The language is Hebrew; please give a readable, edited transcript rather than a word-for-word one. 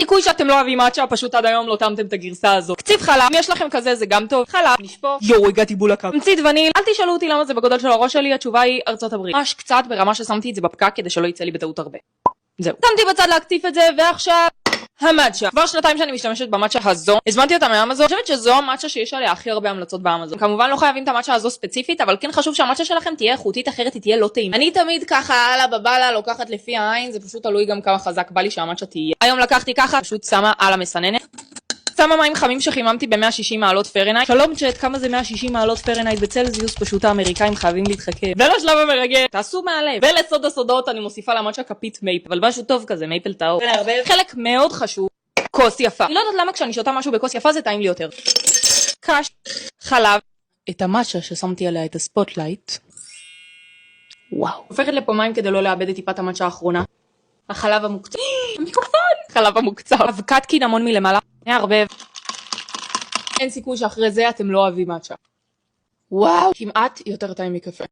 סיכוי שאתם לא אוהבים מאצ'ה, פשוט עד היום לא טעמתם את הגרסה הזו. קציף חלב, אם יש לכם כזה זה גם טוב. חלב, נשפוך. יואו, הגעתי בול הקו. תמצית וניל, אל תשאלו אותי למה זה בגודל של הראש שלי, התשובה היא ארצות הברית. ממש קצת ברמה ששמתי את זה בפקק כדי שלא יצא לי בטעות הרבה. זהו. שמתי בצד להקציף את זה, ועכשיו המאצ'ה. כבר שנתיים שאני משתמשת במאצ'ה הזו. הזמנתי אותה מאמזון. אני חושבת שזו המאצ'ה שיש עליה הכי הרבה המלצות באמזון. כמובן לא חייבים את המאצ'ה הזו ספציפית, אבל כן חשוב שהמאצ'ה שלכם תהיה איכותית, אחרת היא תהיה לא טעימה. אני תמיד ככה הלאה בבאללה לוקחת לפי העין, זה פשוט תלוי גם כמה חזק בא לי שהמאצ'ה תהיה. היום לקחתי ככה, פשוט שמה על המסננת. שמה מים חמים שחיממתי ב-160 מעלות פרנייט. שלום צ'אט, כמה זה 160 מעלות פרנייט בצלזיוס? פשוט האמריקאים חייבים להתחכם. ולשלב המרגש, תעשו מהלב. ולסוד הסודות אני מוסיפה למאצ'ה כפית מייפל, אבל משהו טוב כזה, מייפל טהור. חלק מאוד חשוב, כוס יפה. אני לא יודעת למה כשאני שותה משהו בכוס יפה זה טעים לי יותר. קש, חלב, את המאצ'ה ששמתי עליה את הספוטלייט. וואו. הופכת לפה מים כדי לא לאבד את טיפת המאצ'ה האחרונה. החלב המוקצב. המיקרופון. חלב המוקצב. אבקת קינמון מלמעלה. נערבב. אין סיכוי שאחרי זה אתם לא אוהבים מאצ'ה. וואו. כמעט יותר טעים מקפה.